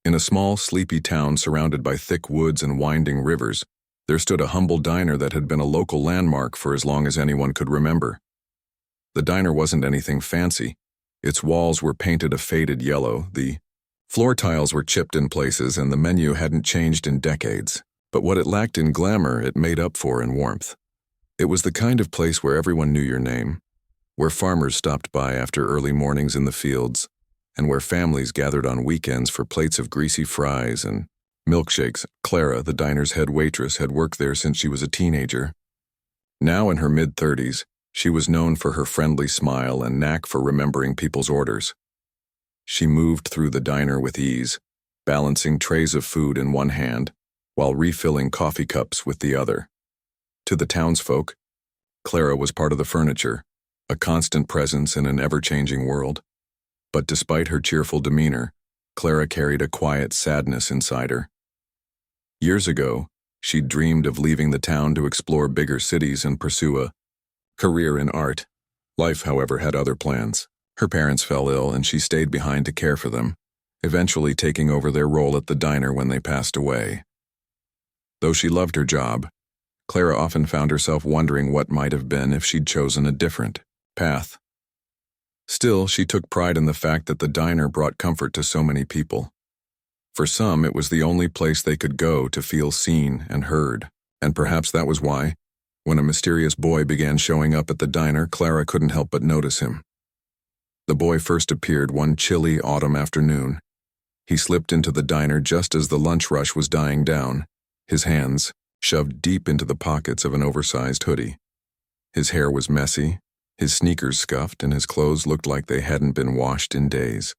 In a small, sleepy town surrounded by thick woods and winding rivers, there stood a humble diner that had been a local landmark for as long as anyone could remember. The diner wasn't anything fancy. Its walls were painted a faded yellow, the floor tiles were chipped in places, and the menu hadn't changed in decades. But what it lacked in glamour, it made up for in warmth. It was the kind of place where everyone knew your name, where farmers stopped by after early mornings in the fields, and where families gathered on weekends for plates of greasy fries and milkshakes. Clara, the diner's head waitress, had worked there since she was a teenager. Now in her mid-30s, she was known for her friendly smile and knack for remembering people's orders. She moved through the diner with ease, balancing trays of food in one hand while refilling coffee cups with the other. To the townsfolk, Clara was part of the furniture, a constant presence in an ever-changing world. But despite her cheerful demeanor, Clara carried a quiet sadness inside her. Years ago, she'd dreamed of leaving the town to explore bigger cities and pursue a career in art. Life, however, had other plans. Her parents fell ill and she stayed behind to care for them, eventually taking over their role at the diner when they passed away. Though she loved her job, Clara often found herself wondering what might have been if she'd chosen a different path. Still, she took pride in the fact that the diner brought comfort to so many people. For some, it was the only place they could go to feel seen and heard, and perhaps that was why, when a mysterious boy began showing up at the diner, Clara couldn't help but notice him. The boy first appeared one chilly autumn afternoon. He slipped into the diner just as the lunch rush was dying down, his hands shoved deep into the pockets of an oversized hoodie. His hair was messy, his sneakers scuffed, and his clothes looked like they hadn't been washed in days.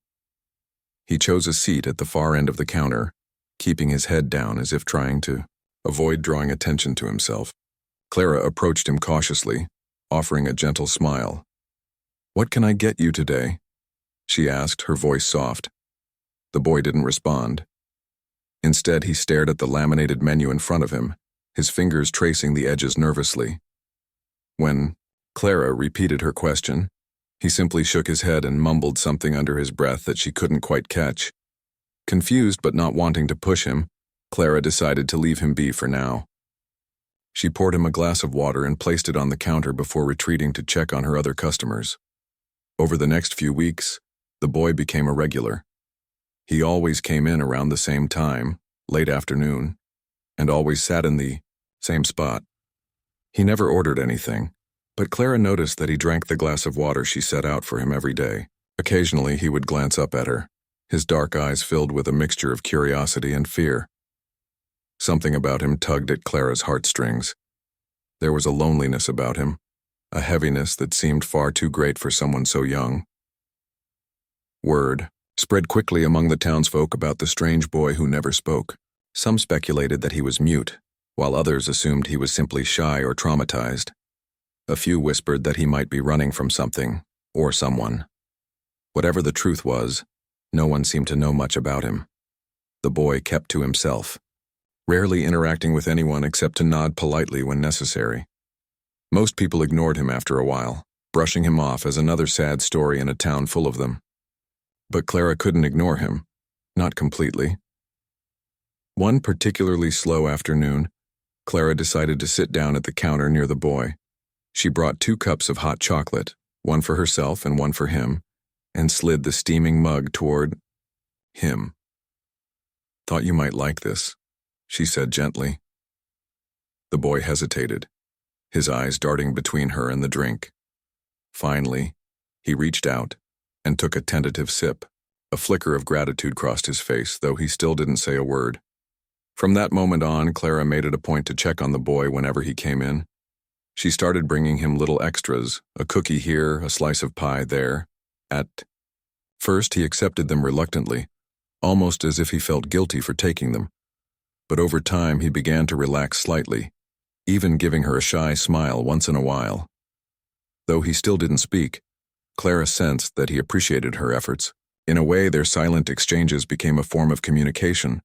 He chose a seat at the far end of the counter, keeping his head down as if trying to avoid drawing attention to himself. Clara approached him cautiously, offering a gentle smile. "What can I get you today?" she asked, her voice soft. The boy didn't respond. Instead, he stared at the laminated menu in front of him, his fingers tracing the edges nervously. When Clara repeated her question, he simply shook his head and mumbled something under his breath that she couldn't quite catch. Confused but not wanting to push him, Clara decided to leave him be for now. She poured him a glass of water and placed it on the counter before retreating to check on her other customers. Over the next few weeks, the boy became a regular. He always came in around the same time, late afternoon, and always sat in the same spot. He never ordered anything, but Clara noticed that he drank the glass of water she set out for him every day. Occasionally, he would glance up at her, his dark eyes filled with a mixture of curiosity and fear. Something about him tugged at Clara's heartstrings. There was a loneliness about him, a heaviness that seemed far too great for someone so young. Word spread quickly among the townsfolk about the strange boy who never spoke. Some speculated that he was mute, while others assumed he was simply shy or traumatized. A few whispered that he might be running from something, or someone. Whatever the truth was, no one seemed to know much about him. The boy kept to himself, rarely interacting with anyone except to nod politely when necessary. Most people ignored him after a while, brushing him off as another sad story in a town full of them. But Clara couldn't ignore him, not completely. One particularly slow afternoon, Clara decided to sit down at the counter near the boy. She brought 2 cups of hot chocolate, one for herself and one for him, and slid the steaming mug toward him. "Thought you might like this," she said gently. The boy hesitated, his eyes darting between her and the drink. Finally, he reached out and took a tentative sip. A flicker of gratitude crossed his face, though he still didn't say a word. From that moment on, Clara made it a point to check on the boy whenever he came in. She started bringing him little extras, a cookie here, a slice of pie there. At first, he accepted them reluctantly, almost as if he felt guilty for taking them. But over time, he began to relax slightly, even giving her a shy smile once in a while. Though he still didn't speak, Clara sensed that he appreciated her efforts. In a way, their silent exchanges became a form of communication,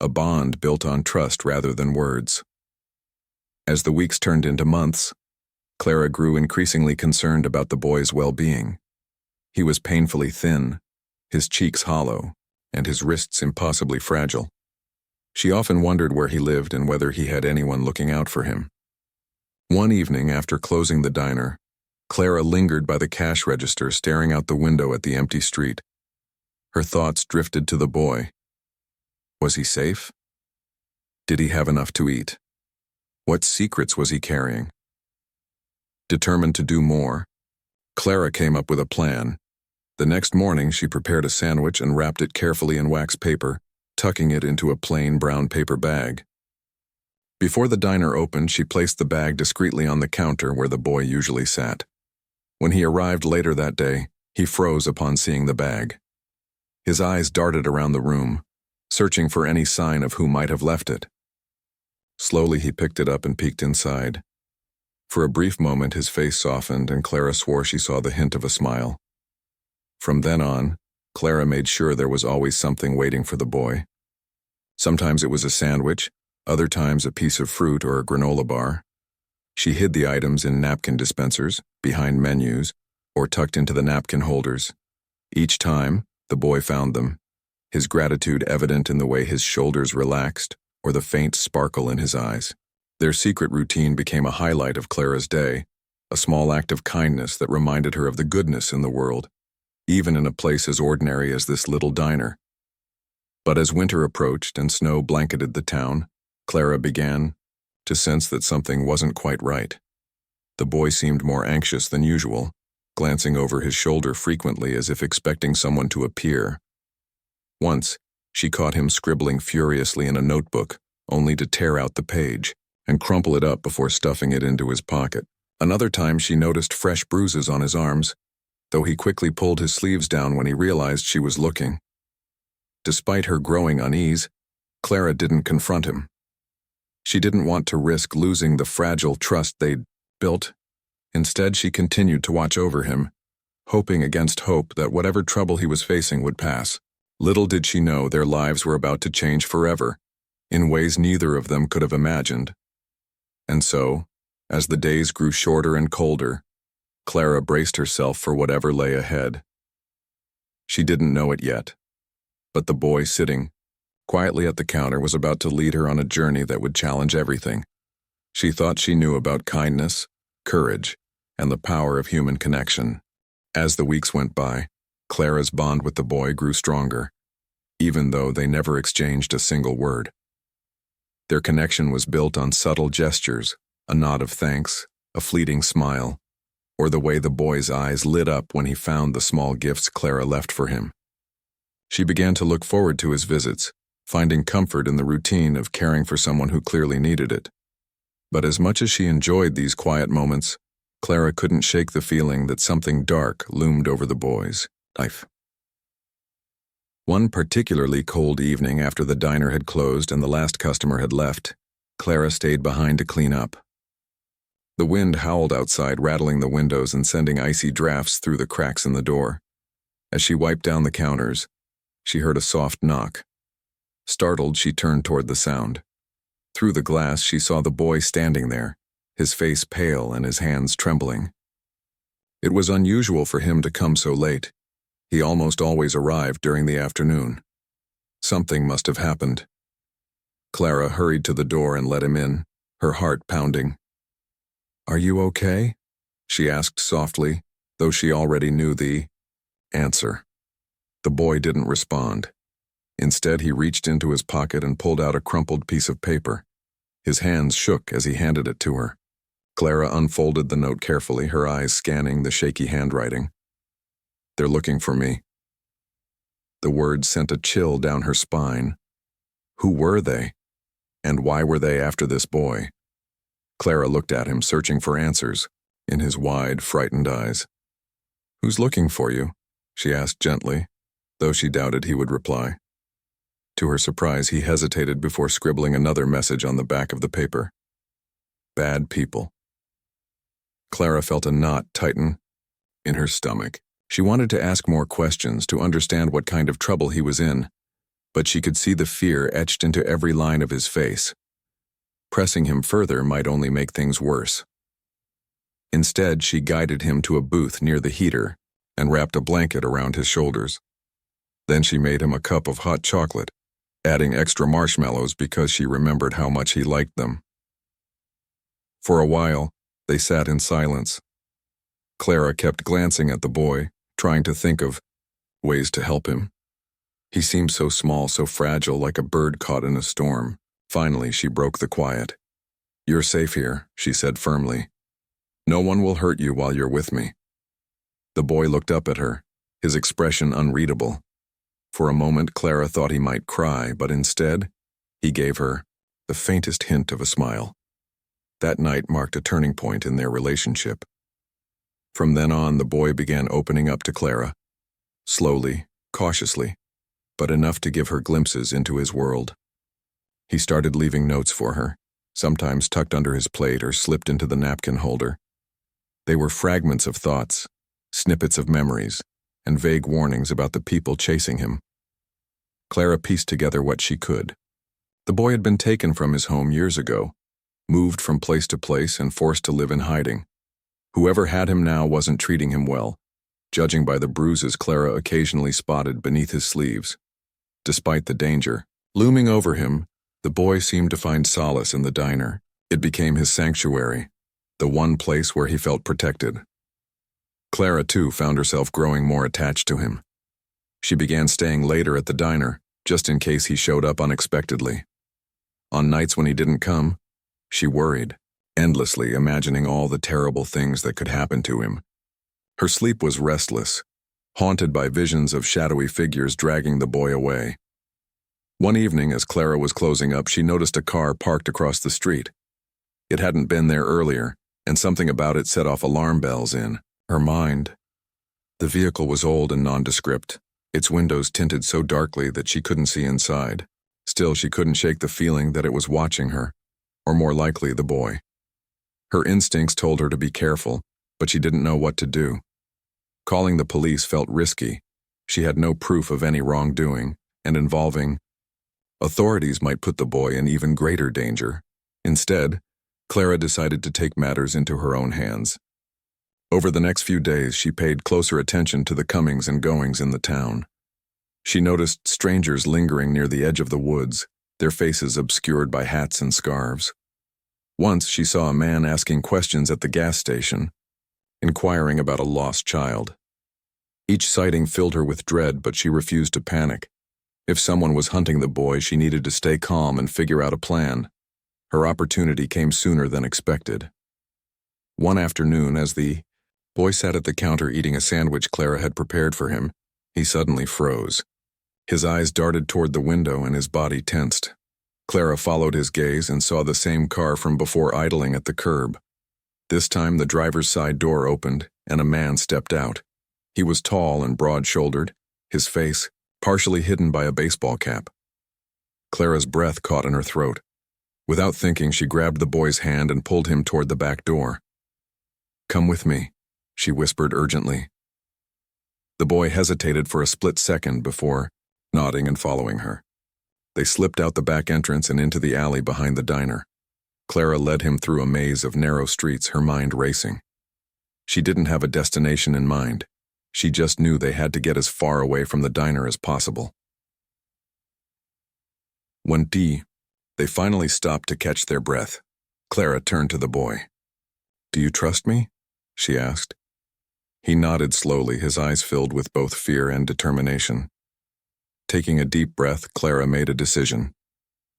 a bond built on trust rather than words. As the weeks turned into months, Clara grew increasingly concerned about the boy's well-being. He was painfully thin, his cheeks hollow, and his wrists impossibly fragile. She often wondered where he lived and whether he had anyone looking out for him. One evening after closing the diner, Clara lingered by the cash register staring out the window at the empty street. Her thoughts drifted to the boy. Was he safe? Did he have enough to eat? What secrets was he carrying? Determined to do more, Clara came up with a plan. The next morning, she prepared a sandwich and wrapped it carefully in wax paper, tucking it into a plain brown paper bag. Before the diner opened, she placed the bag discreetly on the counter where the boy usually sat. When he arrived later that day, he froze upon seeing the bag. His eyes darted around the room, searching for any sign of who might have left it. Slowly he picked it up and peeked inside. For a brief moment his face softened and Clara swore she saw the hint of a smile. From then on, Clara made sure there was always something waiting for the boy. Sometimes it was a sandwich, other times a piece of fruit or a granola bar. She hid the items in napkin dispensers, behind menus, or tucked into the napkin holders. Each time, the boy found them, his gratitude evident in the way his shoulders relaxed or the faint sparkle in his eyes. Their secret routine became a highlight of Clara's day, a small act of kindness that reminded her of the goodness in the world, even in a place as ordinary as this little diner. But as winter approached and snow blanketed the town, Clara began to sense that something wasn't quite right. The boy seemed more anxious than usual, glancing over his shoulder frequently as if expecting someone to appear. Once, she caught him scribbling furiously in a notebook, only to tear out the page and crumple it up before stuffing it into his pocket. Another time she noticed fresh bruises on his arms, though he quickly pulled his sleeves down when he realized she was looking. Despite her growing unease, Clara didn't confront him. She didn't want to risk losing the fragile trust they'd built. Instead, she continued to watch over him, hoping against hope that whatever trouble he was facing would pass. Little did she know their lives were about to change forever, in ways neither of them could have imagined. And so, as the days grew shorter and colder, Clara braced herself for whatever lay ahead. She didn't know it yet, but the boy sitting quietly at the counter was about to lead her on a journey that would challenge everything. She thought she knew about kindness, courage, and the power of human connection. As the weeks went by, Clara's bond with the boy grew stronger, even though they never exchanged a single word. Their connection was built on subtle gestures, a nod of thanks, a fleeting smile, or the way the boy's eyes lit up when he found the small gifts Clara left for him. She began to look forward to his visits, finding comfort in the routine of caring for someone who clearly needed it. But as much as she enjoyed these quiet moments, Clara couldn't shake the feeling that something dark loomed over the boy's life. One particularly cold evening after the diner had closed and the last customer had left, Clara stayed behind to clean up. The wind howled outside, rattling the windows and sending icy drafts through the cracks in the door. As she wiped down the counters, she heard a soft knock. Startled, she turned toward the sound. Through the glass, she saw the boy standing there, his face pale and his hands trembling. It was unusual for him to come so late. He almost always arrived during the afternoon. Something must have happened. Clara hurried to the door and let him in, her heart pounding. "Are you okay?" she asked softly, though she already knew the answer. The boy didn't respond. Instead, he reached into his pocket and pulled out a crumpled piece of paper. His hands shook as he handed it to her. Clara unfolded the note carefully, her eyes scanning the shaky handwriting. "They're looking for me." The words sent a chill down her spine. Who were they? And why were they after this boy? Clara looked at him, searching for answers, in his wide, frightened eyes. "Who's looking for you?" she asked gently, though she doubted he would reply. To her surprise, he hesitated before scribbling another message on the back of the paper. "Bad people." Clara felt a knot tighten in her stomach. She wanted to ask more questions to understand what kind of trouble he was in, but she could see the fear etched into every line of his face. Pressing him further might only make things worse. Instead, she guided him to a booth near the heater and wrapped a blanket around his shoulders. Then she made him a cup of hot chocolate, adding extra marshmallows because she remembered how much he liked them. For a while, they sat in silence. Clara kept glancing at the boy, trying to think of ways to help him. He seemed so small, so fragile, like a bird caught in a storm. Finally, she broke the quiet. "You're safe here," she said firmly. "No one will hurt you while you're with me." The boy looked up at her, his expression unreadable. For a moment, Clara thought he might cry, but instead, he gave her the faintest hint of a smile. That night marked a turning point in their relationship. From then on, the boy began opening up to Clara, slowly, cautiously, but enough to give her glimpses into his world. He started leaving notes for her, sometimes tucked under his plate or slipped into the napkin holder. They were fragments of thoughts, snippets of memories, and vague warnings about the people chasing him. Clara pieced together what she could. The boy had been taken from his home years ago, moved from place to place and forced to live in hiding. Whoever had him now wasn't treating him well, judging by the bruises Clara occasionally spotted beneath his sleeves. Despite the danger looming over him, the boy seemed to find solace in the diner. It became his sanctuary, the one place where he felt protected. Clara, too, found herself growing more attached to him. She began staying later at the diner, just in case he showed up unexpectedly. On nights when he didn't come, she worried, endlessly imagining all the terrible things that could happen to him. Her sleep was restless, haunted by visions of shadowy figures dragging the boy away. One evening, as Clara was closing up, she noticed a car parked across the street. It hadn't been there earlier, and something about it set off alarm bells in her mind. The vehicle was old and nondescript, its windows tinted so darkly that she couldn't see inside. Still, she couldn't shake the feeling that it was watching her, or more likely, the boy. Her instincts told her to be careful, but she didn't know what to do. Calling the police felt risky. She had no proof of any wrongdoing, and involving authorities might put the boy in even greater danger. Instead, Clara decided to take matters into her own hands. Over the next few days, she paid closer attention to the comings and goings in the town. She noticed strangers lingering near the edge of the woods, their faces obscured by hats and scarves. Once she saw a man asking questions at the gas station, inquiring about a lost child. Each sighting filled her with dread, but she refused to panic. If someone was hunting the boy, she needed to stay calm and figure out a plan. Her opportunity came sooner than expected. One afternoon, as the boy sat at the counter eating a sandwich Clara had prepared for him, he suddenly froze. His eyes darted toward the window and his body tensed. Clara followed his gaze and saw the same car from before idling at the curb. This time the driver's side door opened and a man stepped out. He was tall and broad-shouldered, his face partially hidden by a baseball cap. Clara's breath caught in her throat. Without thinking, she grabbed the boy's hand and pulled him toward the back door. "Come with me," she whispered urgently. The boy hesitated for a split second before nodding and following her. They slipped out the back entrance and into the alley behind the diner. Clara led him through a maze of narrow streets, her mind racing. She didn't have a destination in mind. She just knew they had to get as far away from the diner as possible. When they finally stopped to catch their breath, Clara turned to the boy. "Do you trust me?" she asked. He nodded slowly, his eyes filled with both fear and determination. Taking a deep breath, Clara made a decision.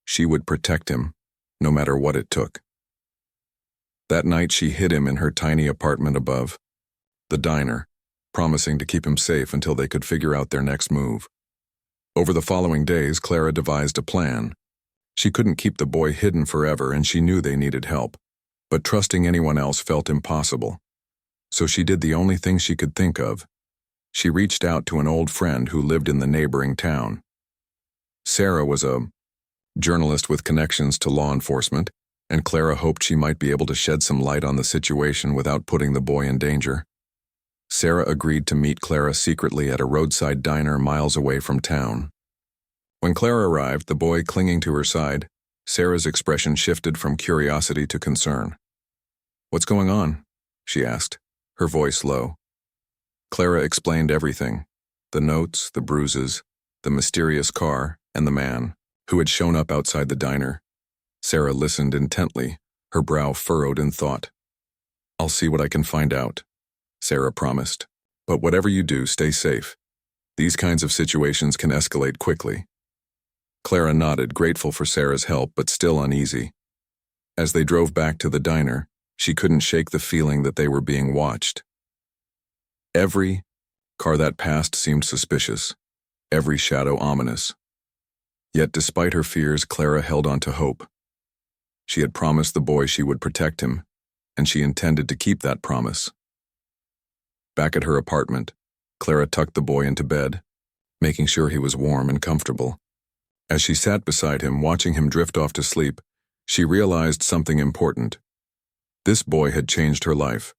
She would protect him, no matter what it took. That night she hid him in her tiny apartment above the diner, promising to keep him safe until they could figure out their next move. Over the following days, Clara devised a plan. She couldn't keep the boy hidden forever, and she knew they needed help, but trusting anyone else felt impossible. So she did the only thing she could think of. She reached out to an old friend who lived in the neighboring town. Sarah was a journalist with connections to law enforcement, and Clara hoped she might be able to shed some light on the situation without putting the boy in danger. Sarah agreed to meet Clara secretly at a roadside diner miles away from town. When Clara arrived, the boy clinging to her side, Sarah's expression shifted from curiosity to concern. "What's going on?" she asked, her voice low. Clara explained everything, the notes, the bruises, the mysterious car, and the man, who had shown up outside the diner. Sarah listened intently, her brow furrowed in thought. "I'll see what I can find out," Sarah promised. "But whatever you do, stay safe. These kinds of situations can escalate quickly." Clara nodded, grateful for Sarah's help, but still uneasy. As they drove back to the diner, she couldn't shake the feeling that they were being watched. Every car that passed seemed suspicious, every shadow ominous. Yet despite her fears, Clara held on to hope. She had promised the boy she would protect him, and she intended to keep that promise. Back at her apartment, Clara tucked the boy into bed, making sure he was warm and comfortable. As she sat beside him, watching him drift off to sleep, she realized something important. This boy had changed her life.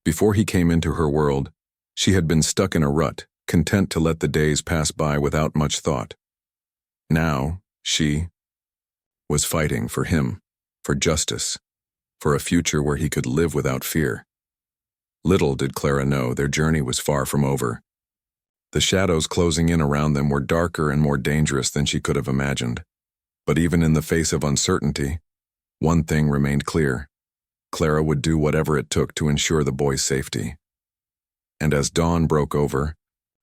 Before he came into her world, she had been stuck in a rut, content to let the days pass by without much thought. Now, she was fighting for him, for justice, for a future where he could live without fear. Little did Clara know their journey was far from over. The shadows closing in around them were darker and more dangerous than she could have imagined. But even in the face of uncertainty, one thing remained clear. Clara would do whatever it took to ensure the boy's safety. And as dawn broke over,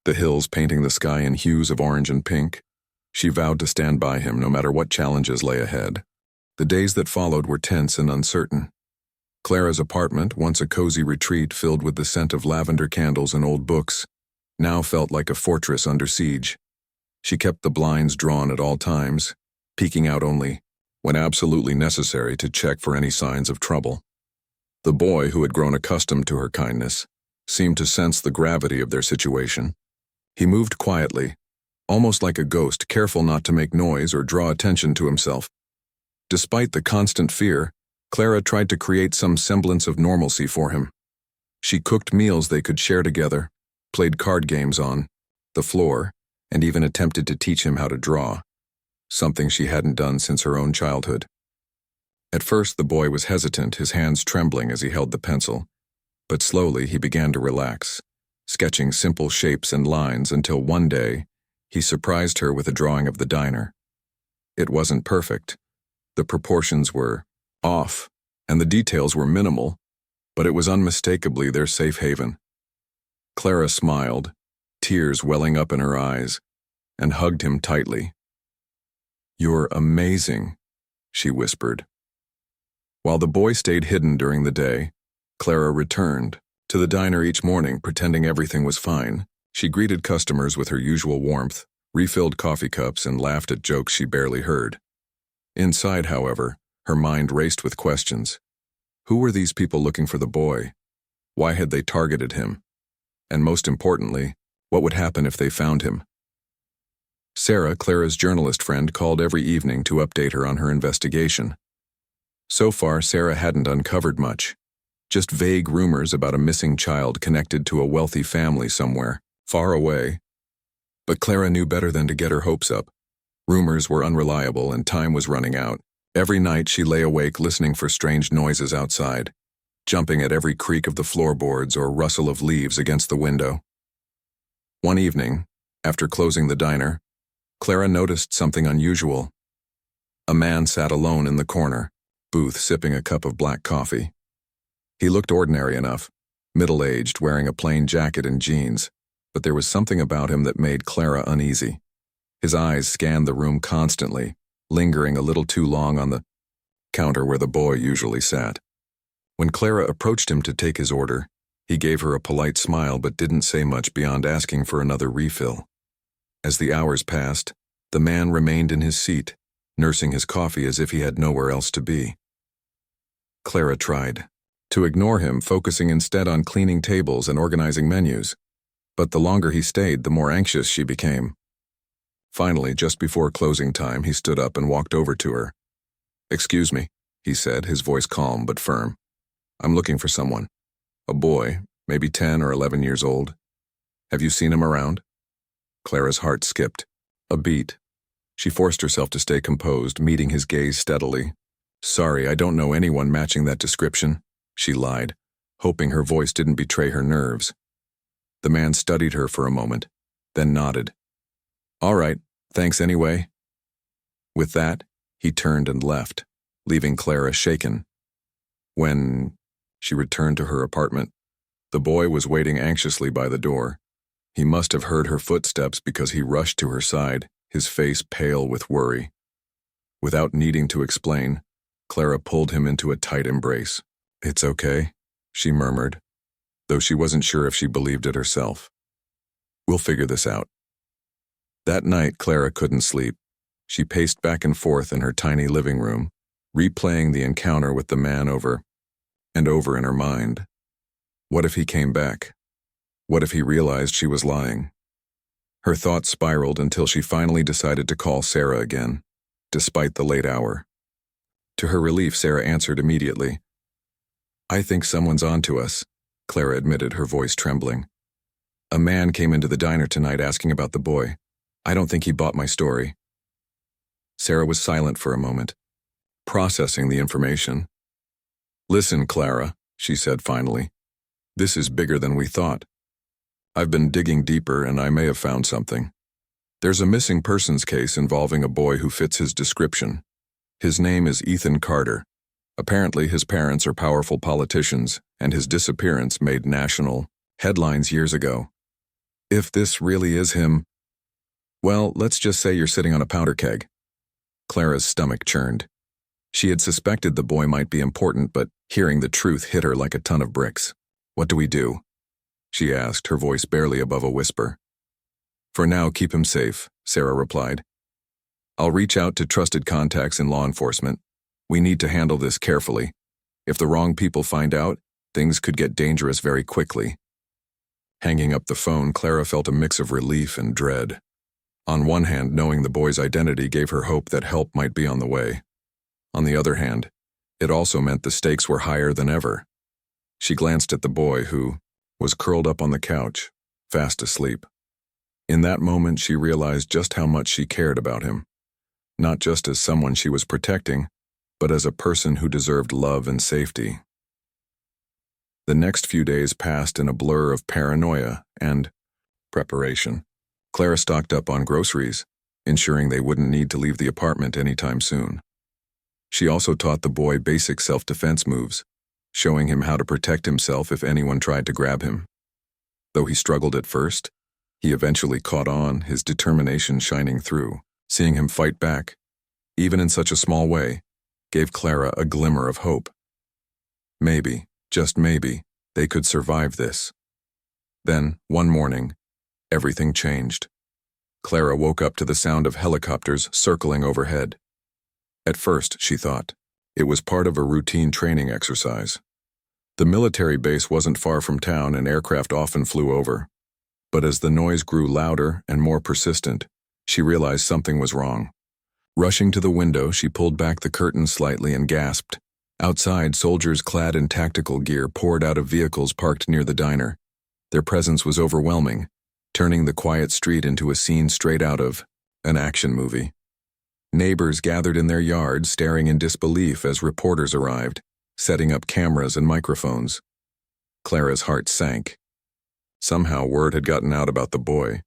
the hills painting the sky in hues of orange and pink, she vowed to stand by him no matter what challenges lay ahead. The days that followed were tense and uncertain. Clara's apartment, once a cozy retreat filled with the scent of lavender candles and old books, now felt like a fortress under siege. She kept the blinds drawn at all times, peeking out only when absolutely necessary to check for any signs of trouble. The boy, who had grown accustomed to her kindness, seemed to sense the gravity of their situation. He moved quietly, almost like a ghost, careful not to make noise or draw attention to himself. Despite the constant fear, Clara tried to create some semblance of normalcy for him. She cooked meals they could share together, played card games on the floor, and even attempted to teach him how to draw, something she hadn't done since her own childhood. At first, the boy was hesitant, his hands trembling as he held the pencil, but slowly he began to relax, sketching simple shapes and lines until one day he surprised her with a drawing of the diner. It wasn't perfect. The proportions were off, and the details were minimal, but it was unmistakably their safe haven. Clara smiled, tears welling up in her eyes, and hugged him tightly. "You're amazing," she whispered. While the boy stayed hidden during the day, Clara returned to the diner each morning, pretending everything was fine. She greeted customers with her usual warmth, refilled coffee cups, and laughed at jokes she barely heard. Inside, however, her mind raced with questions. Who were these people looking for the boy? Why had they targeted him? And most importantly, what would happen if they found him? Sarah, Clara's journalist friend, called every evening to update her on her investigation. So far, Sarah hadn't uncovered much, just vague rumors about a missing child connected to a wealthy family somewhere, far away. But Clara knew better than to get her hopes up. Rumors were unreliable and time was running out. Every night she lay awake listening for strange noises outside, jumping at every creak of the floorboards or rustle of leaves against the window. One evening, after closing the diner, Clara noticed something unusual. A man sat alone in the corner, booth, sipping a cup of black coffee. He looked ordinary enough, middle-aged, wearing a plain jacket and jeans, but there was something about him that made Clara uneasy. His eyes scanned the room constantly, lingering a little too long on the counter where the boy usually sat. When Clara approached him to take his order, he gave her a polite smile but didn't say much beyond asking for another refill. As the hours passed, the man remained in his seat, nursing his coffee as if he had nowhere else to be. Clara tried to ignore him, focusing instead on cleaning tables and organizing menus. But the longer he stayed, the more anxious she became. Finally, just before closing time, he stood up and walked over to her. "Excuse me," he said, his voice calm but firm. "I'm looking for someone. A boy, maybe 10 or 11 years old. Have you seen him around?" Clara's heart skipped a beat. She forced herself to stay composed, meeting his gaze steadily. "Sorry, I don't know anyone matching that description," she lied, hoping her voice didn't betray her nerves. The man studied her for a moment, then nodded. All right, thanks anyway. With that, he turned and left, leaving Clara shaken. When she returned to her apartment, the boy was waiting anxiously by the door. He must have heard her footsteps because he rushed to her side, his face pale with worry. Without needing to explain, Clara pulled him into a tight embrace. "It's okay," she murmured, though she wasn't sure if she believed it herself. "We'll figure this out." That night, Clara couldn't sleep. She paced back and forth in her tiny living room, replaying the encounter with the man over and over in her mind. What if he came back? What if he realized she was lying? Her thoughts spiraled until she finally decided to call Sarah again, despite the late hour. To her relief, Sarah answered immediately. "I think someone's on to us," Clara admitted, her voice trembling. "A man came into the diner tonight asking about the boy. I don't think he bought my story." Sarah was silent for a moment, processing the information. "Listen, Clara," she said finally. "This is bigger than we thought. I've been digging deeper and I may have found something. There's a missing persons case involving a boy who fits his description. His name is Ethan Carter. Apparently his parents are powerful politicians, and his disappearance made national headlines years ago. If this really is him, well, let's just say you're sitting on a powder keg." Clara's stomach churned. She had suspected the boy might be important, but hearing the truth hit her like a ton of bricks. "What do we do?" she asked, her voice barely above a whisper. "For now, keep him safe," Sarah replied. "I'll reach out to trusted contacts in law enforcement. We need to handle this carefully. If the wrong people find out, things could get dangerous very quickly." Hanging up the phone, Clara felt a mix of relief and dread. On one hand, knowing the boy's identity gave her hope that help might be on the way. On the other hand, it also meant the stakes were higher than ever. She glanced at the boy, who was curled up on the couch, fast asleep. In that moment, she realized just how much she cared about him, not just as someone she was protecting, but as a person who deserved love and safety. The next few days passed in a blur of paranoia and preparation. Clara stocked up on groceries, ensuring they wouldn't need to leave the apartment anytime soon. She also taught the boy basic self-defense moves, showing him how to protect himself if anyone tried to grab him. Though he struggled at first, he eventually caught on, his determination shining through. Seeing him fight back, even in such a small way, gave Clara a glimmer of hope. Maybe, just maybe, they could survive this. Then, one morning, everything changed. Clara woke up to the sound of helicopters circling overhead. At first, she thought, it was part of a routine training exercise. The military base wasn't far from town and aircraft often flew over. But as the noise grew louder and more persistent, she realized something was wrong. Rushing to the window, she pulled back the curtains slightly and gasped. Outside, soldiers clad in tactical gear poured out of vehicles parked near the diner. Their presence was overwhelming, turning the quiet street into a scene straight out of an action movie. Neighbors gathered in their yards, staring in disbelief as reporters arrived, setting up cameras and microphones. Clara's heart sank. Somehow word had gotten out about the boy,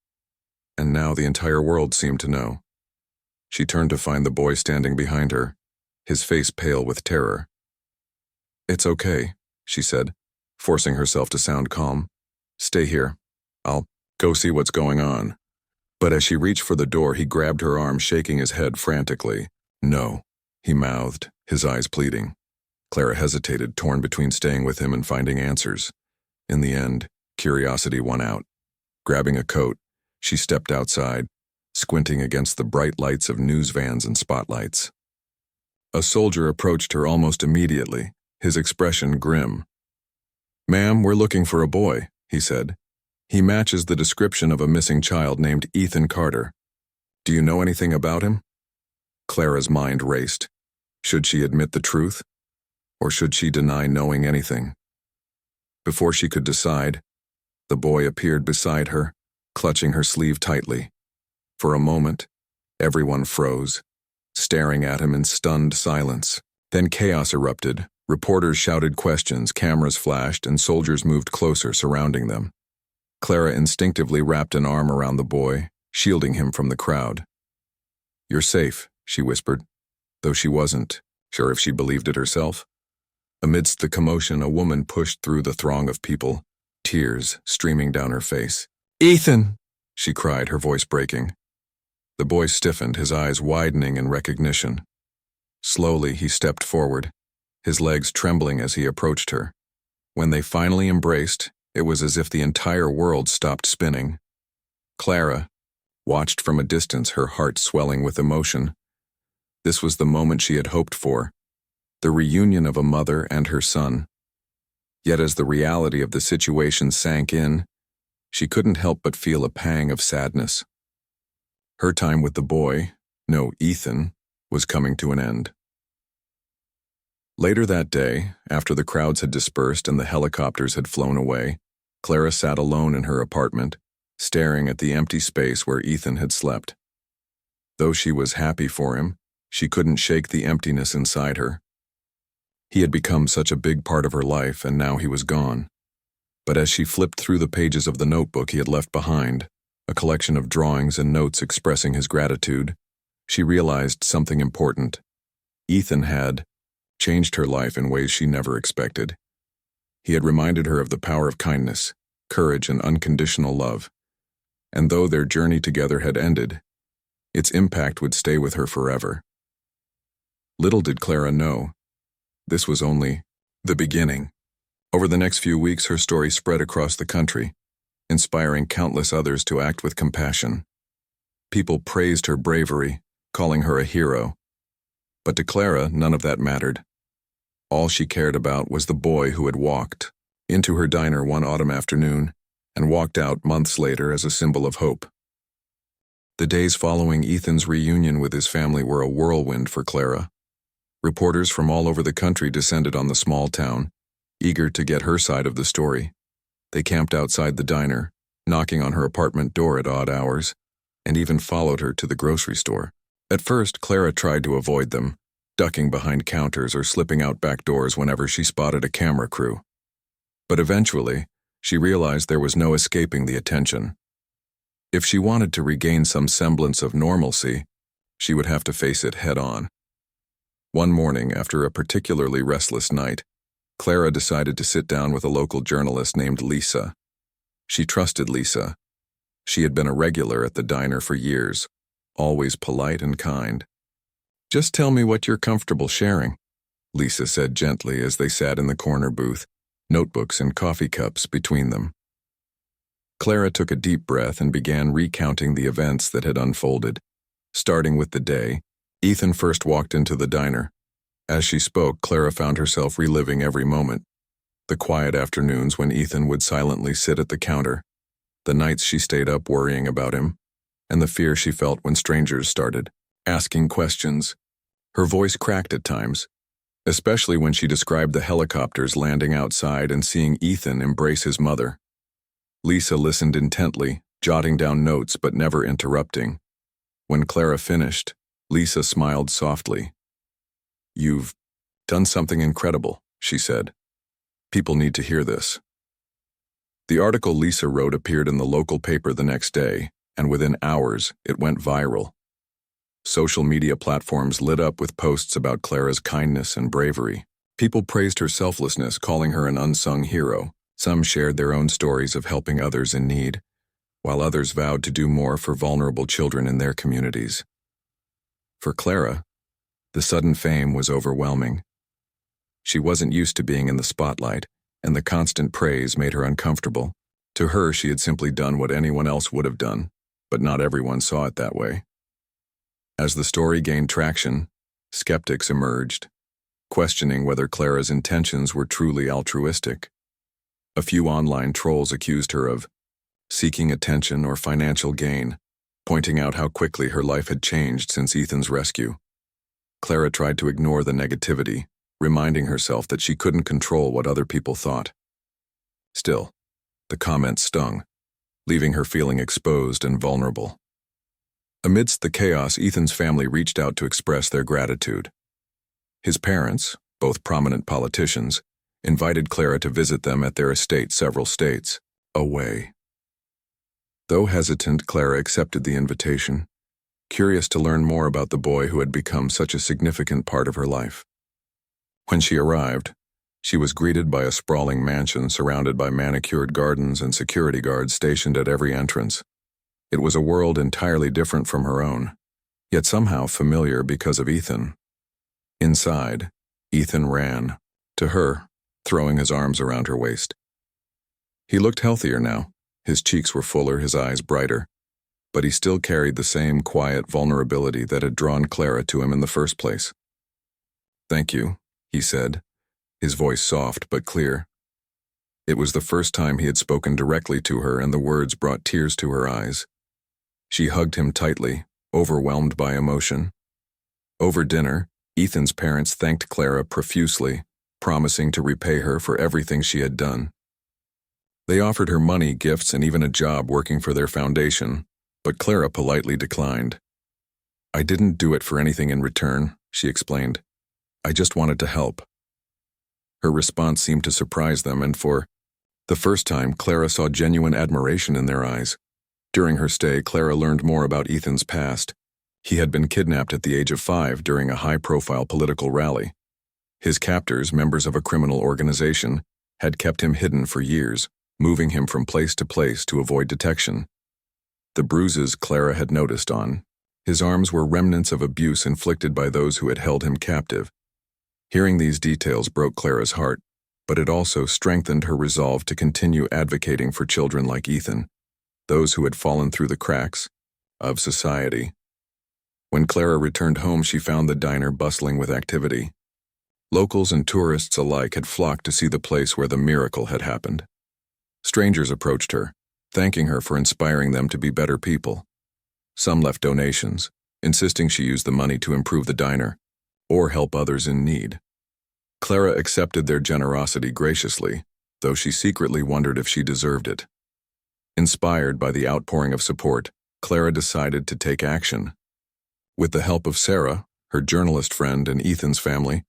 and now the entire world seemed to know. She turned to find the boy standing behind her, his face pale with terror. "It's okay," she said, forcing herself to sound calm. "Stay here. I'll go see what's going on." But as she reached for the door, he grabbed her arm, shaking his head frantically. "No," he mouthed, his eyes pleading. Clara hesitated, torn between staying with him and finding answers. In the end, curiosity won out. Grabbing a coat, she stepped outside, squinting against the bright lights of news vans and spotlights. A soldier approached her almost immediately, his expression grim. "Ma'am, we're looking for a boy," he said. "He matches the description of a missing child named Ethan Carter. Do you know anything about him?" Clara's mind raced. Should she admit the truth? Or should she deny knowing anything? Before she could decide, the boy appeared beside her, clutching her sleeve tightly. For a moment, everyone froze, staring at him in stunned silence. Then chaos erupted. Reporters shouted questions, cameras flashed, and soldiers moved closer, surrounding them. Clara instinctively wrapped an arm around the boy, shielding him from the crowd. "You're safe," she whispered, though she wasn't sure if she believed it herself. Amidst the commotion, a woman pushed through the throng of people, tears streaming down her face. "Ethan!" she cried, her voice breaking. The boy stiffened, his eyes widening in recognition. Slowly, he stepped forward, his legs trembling as he approached her. When they finally embraced, it was as if the entire world stopped spinning. Clara watched from a distance, her heart swelling with emotion. This was the moment she had hoped for, the reunion of a mother and her son. Yet as the reality of the situation sank in, she couldn't help but feel a pang of sadness. Her time with the boy, no, Ethan, was coming to an end. Later that day, after the crowds had dispersed and the helicopters had flown away, Clara sat alone in her apartment, staring at the empty space where Ethan had slept. Though she was happy for him, she couldn't shake the emptiness inside her. He had become such a big part of her life, and now he was gone. But as she flipped through the pages of the notebook he had left behind, a collection of drawings and notes expressing his gratitude, she realized something important. Ethan had changed her life in ways she never expected. He had reminded her of the power of kindness, courage, and unconditional love. And though their journey together had ended, its impact would stay with her forever. Little did Clara know, this was only the beginning. Over the next few weeks, her story spread across the country, inspiring countless others to act with compassion. People praised her bravery, calling her a hero. But to Clara, none of that mattered. All she cared about was the boy who had walked into her diner one autumn afternoon and walked out months later as a symbol of hope. The days following Ethan's reunion with his family were a whirlwind for Clara. Reporters from all over the country descended on the small town, eager to get her side of the story. They camped outside the diner, knocking on her apartment door at odd hours, and even followed her to the grocery store. At first, Clara tried to avoid them, ducking behind counters or slipping out back doors whenever she spotted a camera crew. But eventually, she realized there was no escaping the attention. If she wanted to regain some semblance of normalcy, she would have to face it head-on. One morning, after a particularly restless night, Clara decided to sit down with a local journalist named Lisa. She trusted Lisa. She had been a regular at the diner for years, always polite and kind. "Just tell me what you're comfortable sharing," Lisa said gently as they sat in the corner booth, notebooks and coffee cups between them. Clara took a deep breath and began recounting the events that had unfolded. Starting with the day, Ethan first walked into the diner. As she spoke, Clara found herself reliving every moment. The quiet afternoons when Ethan would silently sit at the counter, the nights she stayed up worrying about him, and the fear she felt when strangers started asking questions. Her voice cracked at times, especially when she described the helicopters landing outside and seeing Ethan embrace his mother. Lisa listened intently, jotting down notes but never interrupting. When Clara finished, Lisa smiled softly. "You've done something incredible," she said. "People need to hear this." The article Lisa wrote appeared in the local paper the next day, and within hours, it went viral. Social media platforms lit up with posts about Clara's kindness and bravery. People praised her selflessness, calling her an unsung hero. Some shared their own stories of helping others in need, while others vowed to do more for vulnerable children in their communities. For Clara, the sudden fame was overwhelming. She wasn't used to being in the spotlight, and the constant praise made her uncomfortable. To her, she had simply done what anyone else would have done, but not everyone saw it that way. As the story gained traction, skeptics emerged, questioning whether Clara's intentions were truly altruistic. A few online trolls accused her of seeking attention or financial gain, pointing out how quickly her life had changed since Ethan's rescue. Clara tried to ignore the negativity, reminding herself that she couldn't control what other people thought. Still, the comments stung, leaving her feeling exposed and vulnerable. Amidst the chaos, Ethan's family reached out to express their gratitude. His parents, both prominent politicians, invited Clara to visit them at their estate several states away. Though hesitant, Clara accepted the invitation, curious to learn more about the boy who had become such a significant part of her life. When she arrived, she was greeted by a sprawling mansion surrounded by manicured gardens and security guards stationed at every entrance. It was a world entirely different from her own, yet somehow familiar because of Ethan. Inside, Ethan ran to her, throwing his arms around her waist. He looked healthier now. His cheeks were fuller, his eyes brighter, but he still carried the same quiet vulnerability that had drawn Clara to him in the first place. "Thank you," he said, his voice soft but clear. It was the first time he had spoken directly to her, and the words brought tears to her eyes. She hugged him tightly, overwhelmed by emotion. Over dinner, Ethan's parents thanked Clara profusely, promising to repay her for everything she had done. They offered her money, gifts, and even a job working for their foundation, but Clara politely declined. "I didn't do it for anything in return," she explained. "I just wanted to help." Her response seemed to surprise them, and for the first time, Clara saw genuine admiration in their eyes. During her stay, Clara learned more about Ethan's past. He had been kidnapped at the age of 5 during a high-profile political rally. His captors, members of a criminal organization, had kept him hidden for years, moving him from place to place to avoid detection. The bruises Clara had noticed on his arms were remnants of abuse inflicted by those who had held him captive. Hearing these details broke Clara's heart, but it also strengthened her resolve to continue advocating for children like Ethan, those who had fallen through the cracks of society. When Clara returned home, she found the diner bustling with activity. Locals and tourists alike had flocked to see the place where the miracle had happened. Strangers approached her, thanking her for inspiring them to be better people. Some left donations, insisting she use the money to improve the diner or help others in need. Clara accepted their generosity graciously, though she secretly wondered if she deserved it. Inspired by the outpouring of support, Clara decided to take action. With the help of Sarah, her journalist friend, and Ethan's family,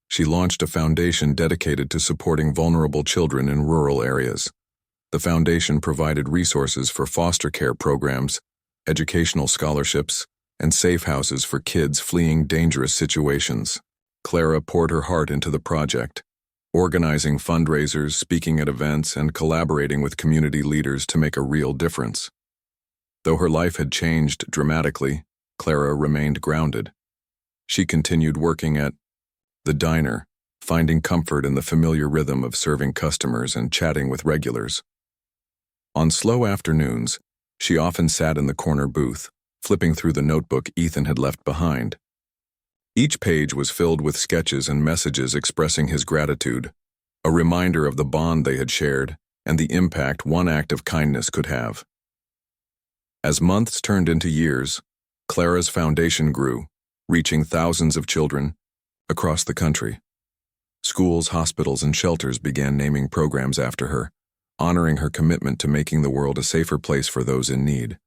she launched a foundation dedicated to supporting vulnerable children in rural areas. The foundation provided resources for foster care programs, educational scholarships, and safe houses for kids fleeing dangerous situations. Clara poured her heart into the project, organizing fundraisers, speaking at events, and collaborating with community leaders to make a real difference. Though her life had changed dramatically, Clara remained grounded. She continued working at the diner, finding comfort in the familiar rhythm of serving customers and chatting with regulars. On slow afternoons, she often sat in the corner booth, flipping through the notebook Ethan had left behind. Each page was filled with sketches and messages expressing his gratitude, a reminder of the bond they had shared and the impact one act of kindness could have. As months turned into years, Clara's foundation grew, reaching thousands of children across the country. Schools, hospitals, and shelters began naming programs after her, honoring her commitment to making the world a safer place for those in need.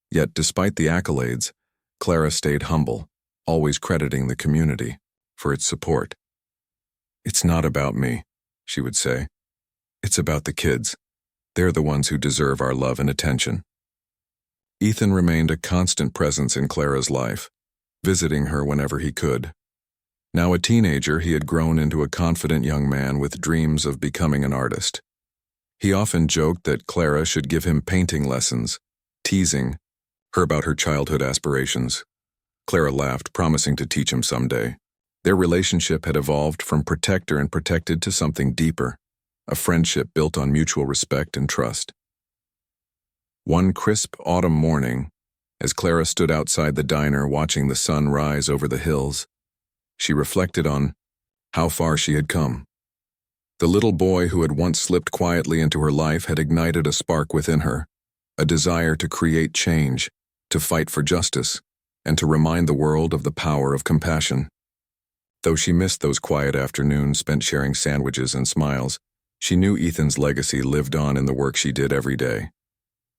Yet, despite the accolades, Clara stayed humble, always crediting the community for its support. "It's not about me," she would say. "It's about the kids. They're the ones who deserve our love and attention." Ethan remained a constant presence in Clara's life, visiting her whenever he could. Now a teenager, he had grown into a confident young man with dreams of becoming an artist. He often joked that Clara should give him painting lessons, teasing her about her childhood aspirations. Clara laughed, promising to teach him someday. Their relationship had evolved from protector and protected to something deeper, a friendship built on mutual respect and trust. One crisp autumn morning, as Clara stood outside the diner watching the sun rise over the hills, she reflected on how far she had come. The little boy who had once slipped quietly into her life had ignited a spark within her, a desire to create change, to fight for justice, and to remind the world of the power of compassion. Though she missed those quiet afternoons spent sharing sandwiches and smiles, she knew Ethan's legacy lived on in the work she did every day.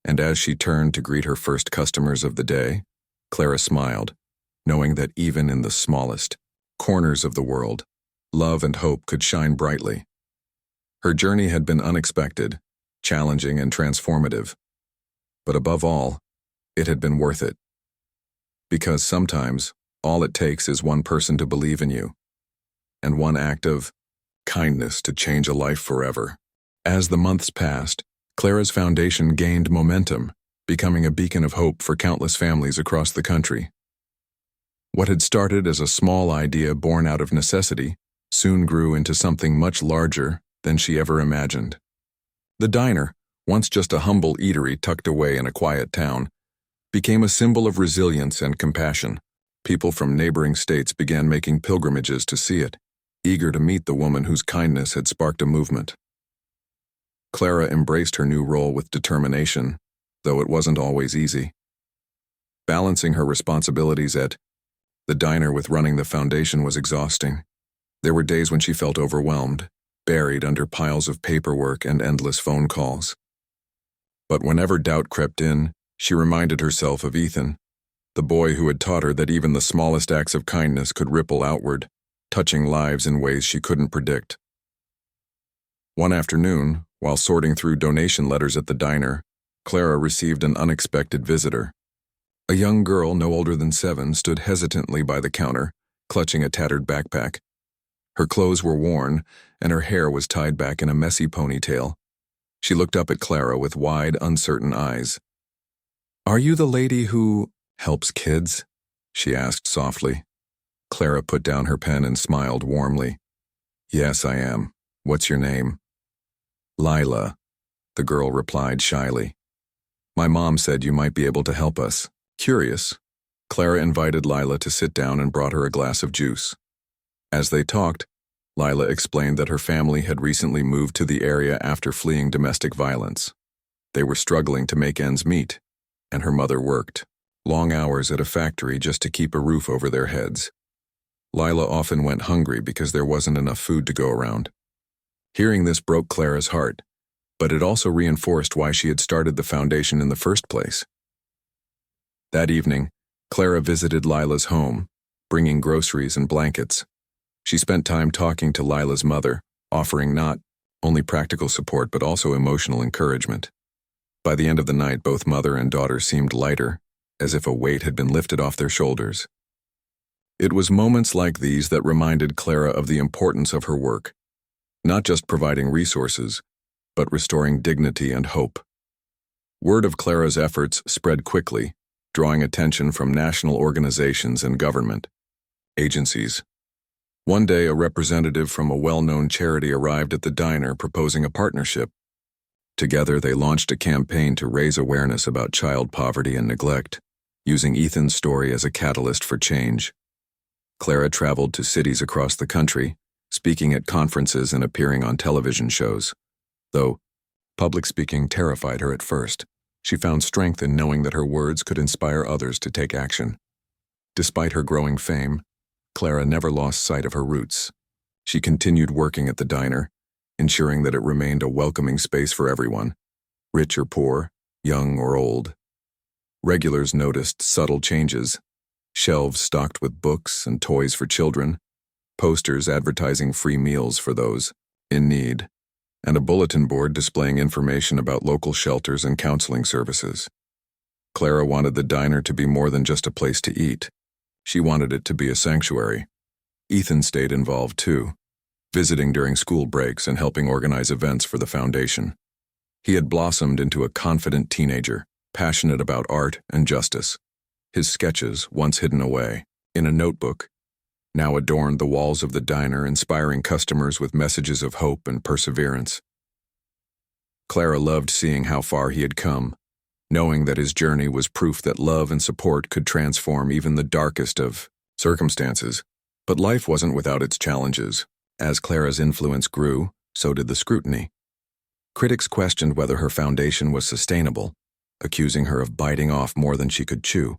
And as she turned to greet her first customers of the day, Clara smiled, knowing that even in the smallest corners of the world, love and hope could shine brightly. Her journey had been unexpected, challenging, and transformative. But above all, it had been worth it. Because sometimes, all it takes is one person to believe in you, and one act of kindness to change a life forever. As the months passed, Clara's foundation gained momentum, becoming a beacon of hope for countless families across the country. What had started as a small idea born out of necessity soon grew into something much larger than she ever imagined. The diner, once just a humble eatery tucked away in a quiet town, became a symbol of resilience and compassion. People from neighboring states began making pilgrimages to see it, eager to meet the woman whose kindness had sparked a movement. Clara embraced her new role with determination, though it wasn't always easy. Balancing her responsibilities at the diner with running the foundation was exhausting. There were days when she felt overwhelmed, buried under piles of paperwork and endless phone calls. But whenever doubt crept in, she reminded herself of Ethan, the boy who had taught her that even the smallest acts of kindness could ripple outward, touching lives in ways she couldn't predict. One afternoon, while sorting through donation letters at the diner, Clara received an unexpected visitor. A young girl no older than 7 stood hesitantly by the counter, clutching a tattered backpack. Her clothes were worn, and her hair was tied back in a messy ponytail. She looked up at Clara with wide, uncertain eyes. "Are you the lady who helps kids?" she asked softly. Clara put down her pen and smiled warmly. "Yes, I am. What's your name?" "Lila," the girl replied shyly. "My mom said you might be able to help us." Curious, Clara invited Lila to sit down and brought her a glass of juice. As they talked, Lila explained that her family had recently moved to the area after fleeing domestic violence. They were struggling to make ends meet, and her mother worked long hours at a factory just to keep a roof over their heads. Lila often went hungry because there wasn't enough food to go around. Hearing this broke Clara's heart, but it also reinforced why she had started the foundation in the first place. That evening, Clara visited Lila's home, bringing groceries and blankets. She spent time talking to Lila's mother, offering not only practical support but also emotional encouragement. By the end of the night, both mother and daughter seemed lighter, as if a weight had been lifted off their shoulders. It was moments like these that reminded Clara of the importance of her work, not just providing resources, but restoring dignity and hope. Word of Clara's efforts spread quickly, drawing attention from national organizations and government agencies. One day, a representative from a well-known charity arrived at the diner proposing a partnership. Together, they launched a campaign to raise awareness about child poverty and neglect, using Ethan's story as a catalyst for change. Clara traveled to cities across the country, speaking at conferences and appearing on television shows. Though public speaking terrified her at first, she found strength in knowing that her words could inspire others to take action. Despite her growing fame, Clara never lost sight of her roots. She continued working at the diner, ensuring that it remained a welcoming space for everyone, rich or poor, young or old. Regulars noticed subtle changes: shelves stocked with books and toys for children, posters advertising free meals for those in need, and a bulletin board displaying information about local shelters and counseling services. Clara wanted the diner to be more than just a place to eat. She wanted it to be a sanctuary. Ethan stayed involved too, visiting during school breaks and helping organize events for the foundation. He had blossomed into a confident teenager, passionate about art and justice. His sketches, once hidden away in a notebook, now adorned the walls of the diner, inspiring customers with messages of hope and perseverance. Clara loved seeing how far he had come, knowing that his journey was proof that love and support could transform even the darkest of circumstances. But life wasn't without its challenges. As Clara's influence grew, so did the scrutiny. Critics questioned whether her foundation was sustainable, accusing her of biting off more than she could chew.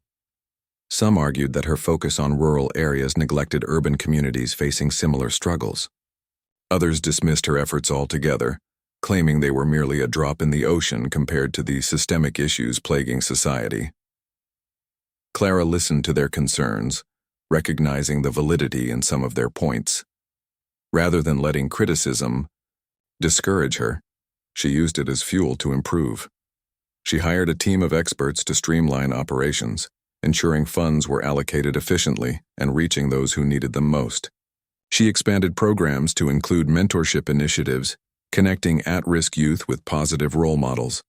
Some argued that her focus on rural areas neglected urban communities facing similar struggles. Others dismissed her efforts altogether, claiming they were merely a drop in the ocean compared to the systemic issues plaguing society. Clara listened to their concerns, recognizing the validity in some of their points. Rather than letting criticism discourage her, she used it as fuel to improve. She hired a team of experts to streamline operations, ensuring funds were allocated efficiently and reaching those who needed them most. She expanded programs to include mentorship initiatives, connecting at-risk youth with positive role models.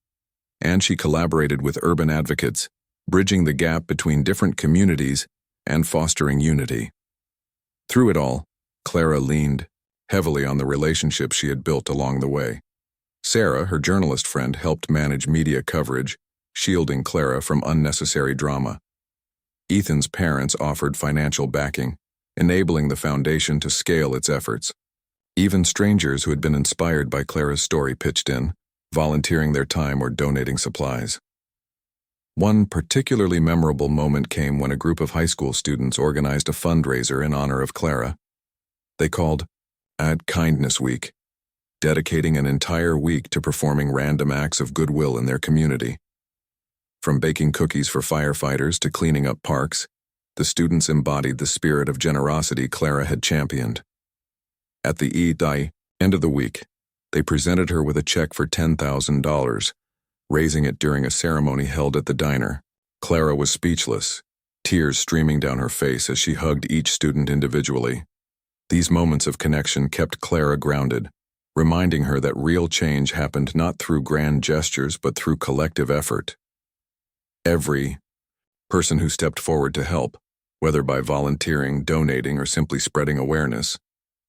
And she collaborated with urban advocates, bridging the gap between different communities and fostering unity. Through it all, Clara leaned heavily on the relationships she had built along the way. Sarah, her journalist friend, helped manage media coverage, shielding Clara from unnecessary drama. Ethan's parents offered financial backing, enabling the foundation to scale its efforts. Even strangers who had been inspired by Clara's story pitched in, volunteering their time or donating supplies. One particularly memorable moment came when a group of high school students organized a fundraiser in honor of Clara. They called Add Kindness Week, dedicating an entire week to performing random acts of goodwill in their community. From baking cookies for firefighters to cleaning up parks, the students embodied the spirit of generosity Clara had championed. At the end of the week, they presented her with a check for $10,000, raising it during a ceremony held at the diner. Clara was speechless, tears streaming down her face as she hugged each student individually. These moments of connection kept Clara grounded, reminding her that real change happened not through grand gestures but through collective effort. Every person who stepped forward to help, whether by volunteering, donating, or simply spreading awareness,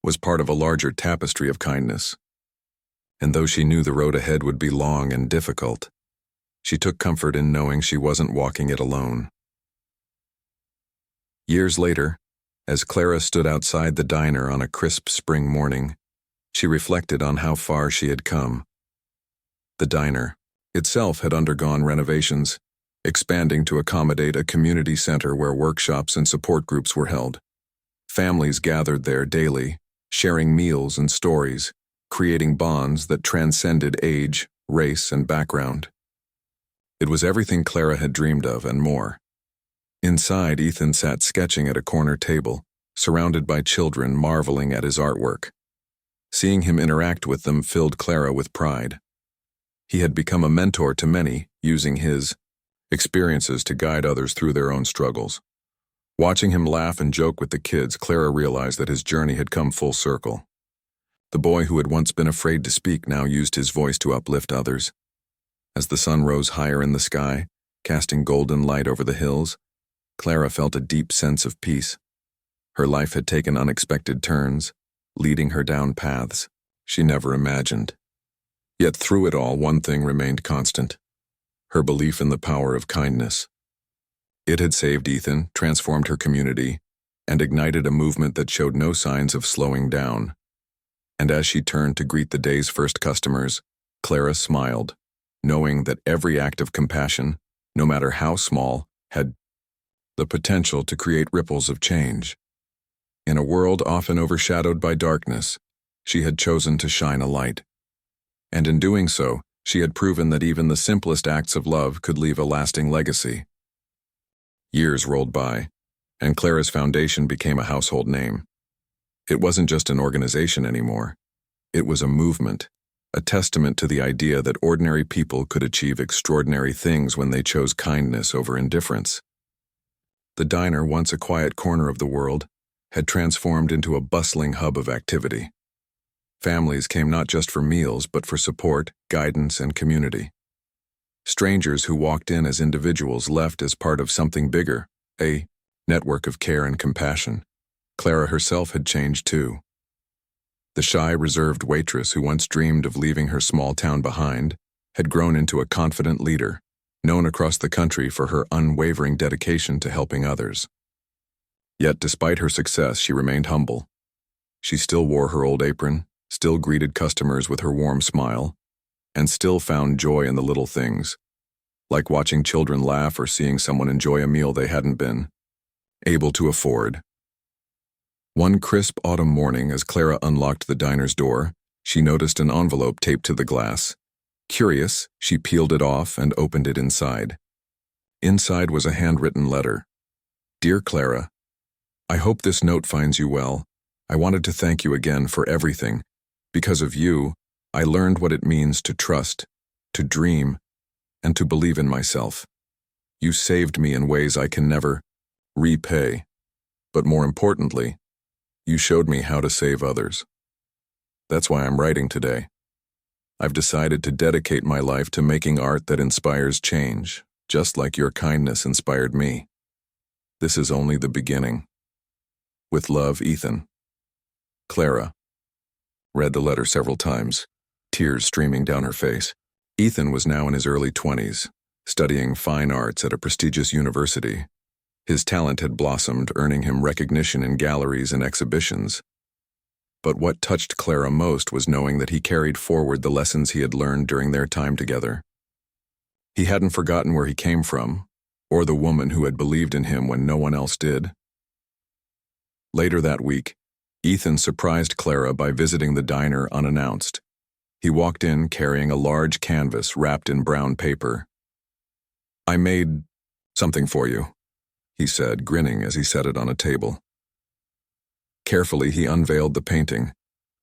was part of a larger tapestry of kindness. And though she knew the road ahead would be long and difficult, she took comfort in knowing she wasn't walking it alone. Years later, as Clara stood outside the diner on a crisp spring morning, she reflected on how far she had come. The diner itself had undergone renovations, expanding to accommodate a community center where workshops and support groups were held. Families gathered there daily, sharing meals and stories, creating bonds that transcended age, race, and background. It was everything Clara had dreamed of and more. Inside, Ethan sat sketching at a corner table, surrounded by children marveling at his artwork. Seeing him interact with them filled Clara with pride. He had become a mentor to many, using his experiences to guide others through their own struggles. Watching him laugh and joke with the kids, Clara realized that his journey had come full circle. The boy who had once been afraid to speak now used his voice to uplift others. As the sun rose higher in the sky, casting golden light over the hills, Clara felt a deep sense of peace. Her life had taken unexpected turns, leading her down paths she never imagined. Yet through it all, one thing remained constant: her belief in the power of kindness. It had saved Ethan, transformed her community, and ignited a movement that showed no signs of slowing down. And as she turned to greet the day's first customers, Clara smiled, knowing that every act of compassion, no matter how small, had the potential to create ripples of change. In a world often overshadowed by darkness, she had chosen to shine a light. And in doing so, she had proven that even the simplest acts of love could leave a lasting legacy. Years rolled by, and Clara's foundation became a household name. It wasn't just an organization anymore. It was a movement, a testament to the idea that ordinary people could achieve extraordinary things when they chose kindness over indifference. The diner, once a quiet corner of the world, had transformed into a bustling hub of activity. Families came not just for meals, but for support, guidance, and community. Strangers who walked in as individuals left as part of something bigger, a network of care and compassion. Clara herself had changed too. The shy, reserved waitress who once dreamed of leaving her small town behind had grown into a confident leader, known across the country for her unwavering dedication to helping others. Yet despite her success, she remained humble. She still wore her old apron, still greeted customers with her warm smile, and still found joy in the little things, like watching children laugh or seeing someone enjoy a meal they hadn't been able to afford. One crisp autumn morning, as Clara unlocked the diner's door, she noticed an envelope taped to the glass. Curious, she peeled it off and opened it inside. Inside was a handwritten letter. "Dear Clara, I hope this note finds you well. I wanted to thank you again for everything. Because of you, I learned what it means to trust, to dream, and to believe in myself. You saved me in ways I can never repay, but more importantly, you showed me how to save others. That's why I'm writing today. I've decided to dedicate my life to making art that inspires change, just like your kindness inspired me. This is only the beginning. With love, Ethan. Clara. Read the letter several times, tears streaming down her face. Ethan was now in his early 20s, studying fine arts at a prestigious university. His talent had blossomed, earning him recognition in galleries and exhibitions. But what touched Clara most was knowing that he carried forward the lessons he had learned during their time together. He hadn't forgotten where he came from, or the woman who had believed in him when no one else did. Later that week, Ethan surprised Clara by visiting the diner unannounced. He walked in carrying a large canvas wrapped in brown paper. "I made something for you," he said, grinning as he set it on a table. Carefully, he unveiled the painting,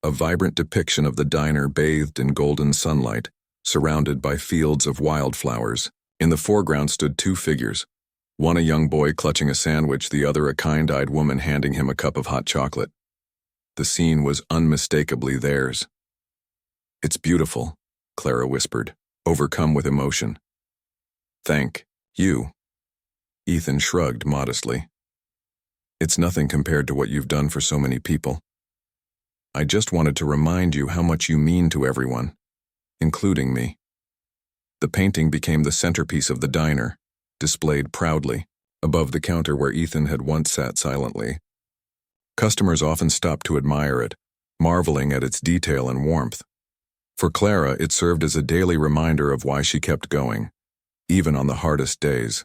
a vibrant depiction of the diner bathed in golden sunlight, surrounded by fields of wildflowers. In the foreground stood two figures, one a young boy clutching a sandwich, the other a kind-eyed woman handing him a cup of hot chocolate. The scene was unmistakably theirs. "It's beautiful," Clara whispered, overcome with emotion. "Thank you." Ethan shrugged modestly. "It's nothing compared to what you've done for so many people. I just wanted to remind you how much you mean to everyone, including me." The painting became the centerpiece of the diner, displayed proudly, above the counter where Ethan had once sat silently. Customers often stopped to admire it, marveling at its detail and warmth. For Clara, it served as a daily reminder of why she kept going, even on the hardest days.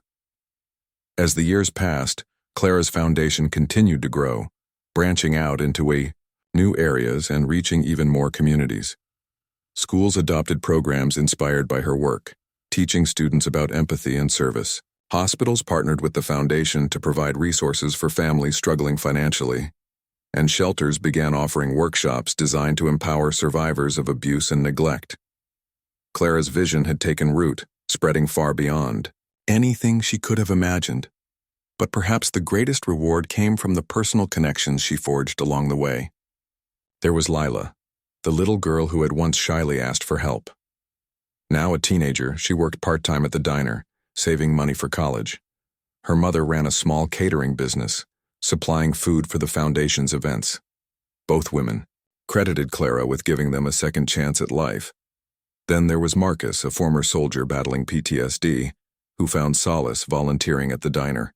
As the years passed, Clara's foundation continued to grow, branching out into new areas and reaching even more communities. Schools adopted programs inspired by her work, teaching students about empathy and service. Hospitals partnered with the foundation to provide resources for families struggling financially, and shelters began offering workshops designed to empower survivors of abuse and neglect. Clara's vision had taken root, spreading far beyond anything she could have imagined. But perhaps the greatest reward came from the personal connections she forged along the way. There was Lila, the little girl who had once shyly asked for help. Now a teenager, she worked part-time at the diner, saving money for college. Her mother ran a small catering business, supplying food for the foundation's events. Both women credited Clara with giving them a second chance at life. Then there was Marcus, a former soldier battling PTSD, who found solace volunteering at the diner.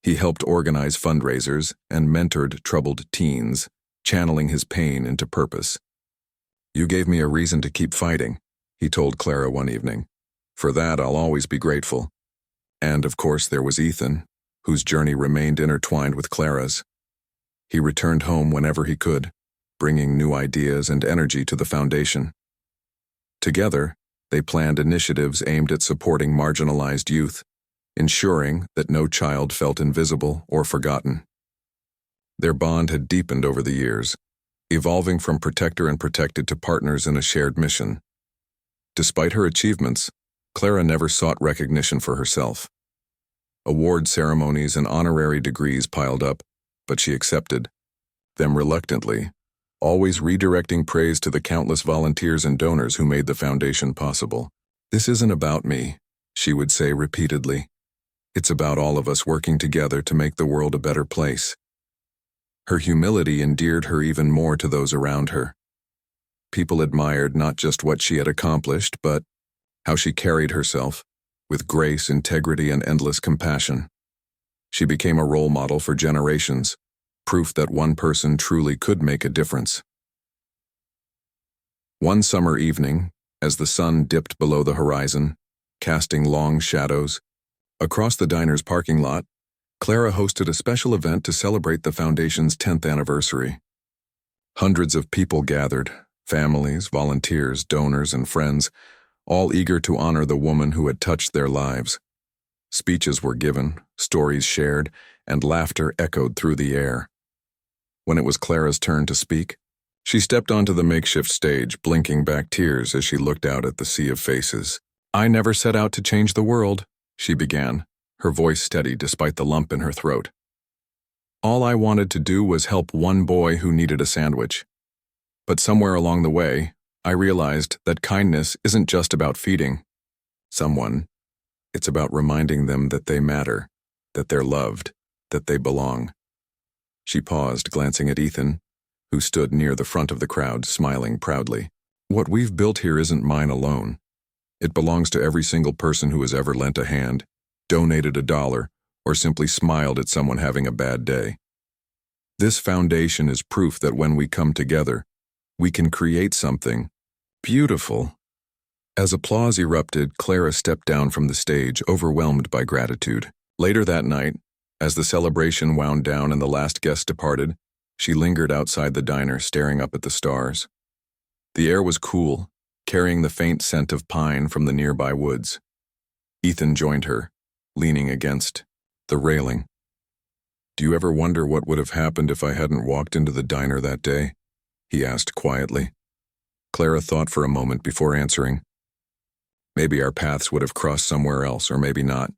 He helped organize fundraisers and mentored troubled teens, channeling his pain into purpose. "You gave me a reason to keep fighting," he told Clara one evening. "For that, I'll always be grateful." And of course there was Ethan, whose journey remained intertwined with Clara's. He returned home whenever he could, bringing new ideas and energy to the foundation. Together, they planned initiatives aimed at supporting marginalized youth, ensuring that no child felt invisible or forgotten. Their bond had deepened over the years, evolving from protector and protected to partners in a shared mission. Despite her achievements, Clara never sought recognition for herself. Award ceremonies and honorary degrees piled up, but she accepted them reluctantly, always redirecting praise to the countless volunteers and donors who made the foundation possible. "This isn't about me," she would say repeatedly. "It's about all of us working together to make the world a better place." Her humility endeared her even more to those around her. People admired not just what she had accomplished, but how she carried herself, with grace, integrity, and endless compassion. She became a role model for generations, proof that one person truly could make a difference. One summer evening, as the sun dipped below the horizon, casting long shadows, across the diner's parking lot, Clara hosted a special event to celebrate the foundation's 10th anniversary. Hundreds of people gathered, families, volunteers, donors, and friends, all eager to honor the woman who had touched their lives. Speeches were given, stories shared, and laughter echoed through the air. When it was Clara's turn to speak, she stepped onto the makeshift stage, blinking back tears as she looked out at the sea of faces. I never set out to change the world, she began, her voice steady despite the lump in her throat. All I wanted to do was help one boy who needed a sandwich. But somewhere along the way, I realized that kindness isn't just about feeding someone. It's about reminding them that they matter, that they're loved, that they belong. She paused, glancing at Ethan, who stood near the front of the crowd, smiling proudly. What we've built here isn't mine alone. It belongs to every single person who has ever lent a hand, donated $1, or simply smiled at someone having a bad day. This foundation is proof that when we come together, we can create something beautiful. As applause erupted, Clara stepped down from the stage, overwhelmed by gratitude. Later that night, as the celebration wound down and the last guest departed, she lingered outside the diner, staring up at the stars. The air was cool, carrying the faint scent of pine from the nearby woods. Ethan joined her, leaning against the railing. Do you ever wonder what would have happened if I hadn't walked into the diner that day? He asked quietly. Clara thought for a moment before answering. Maybe our paths would have crossed somewhere else, or maybe not.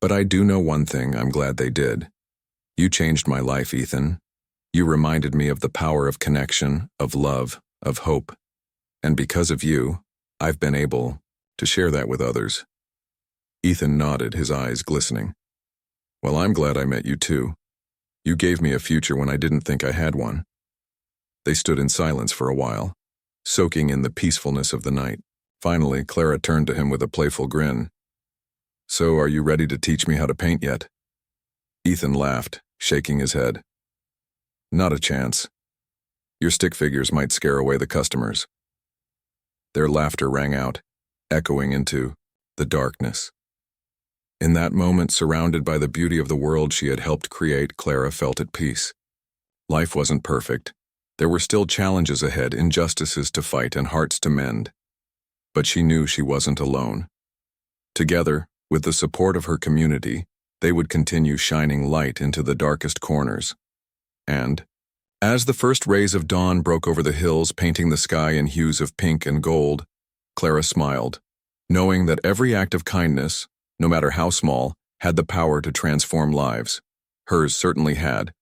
But I do know one thing, I'm glad they did. You changed my life, Ethan. You reminded me of the power of connection, of love, of hope. And because of you, I've been able to share that with others. Ethan nodded, his eyes glistening. Well, I'm glad I met you too. You gave me a future when I didn't think I had one. They stood in silence for a while, soaking in the peacefulness of the night. Finally, Clara turned to him with a playful grin. So, are you ready to teach me how to paint yet? Ethan laughed, shaking his head. Not a chance. Your stick figures might scare away the customers. Their laughter rang out, echoing into the darkness. In that moment, surrounded by the beauty of the world she had helped create, Clara felt at peace. Life wasn't perfect. There were still challenges ahead, injustices to fight and hearts to mend. But she knew she wasn't alone. Together, with the support of her community, they would continue shining light into the darkest corners. And, as the first rays of dawn broke over the hills, painting the sky in hues of pink and gold, Clara smiled, knowing that every act of kindness, no matter how small, had the power to transform lives. Hers certainly had,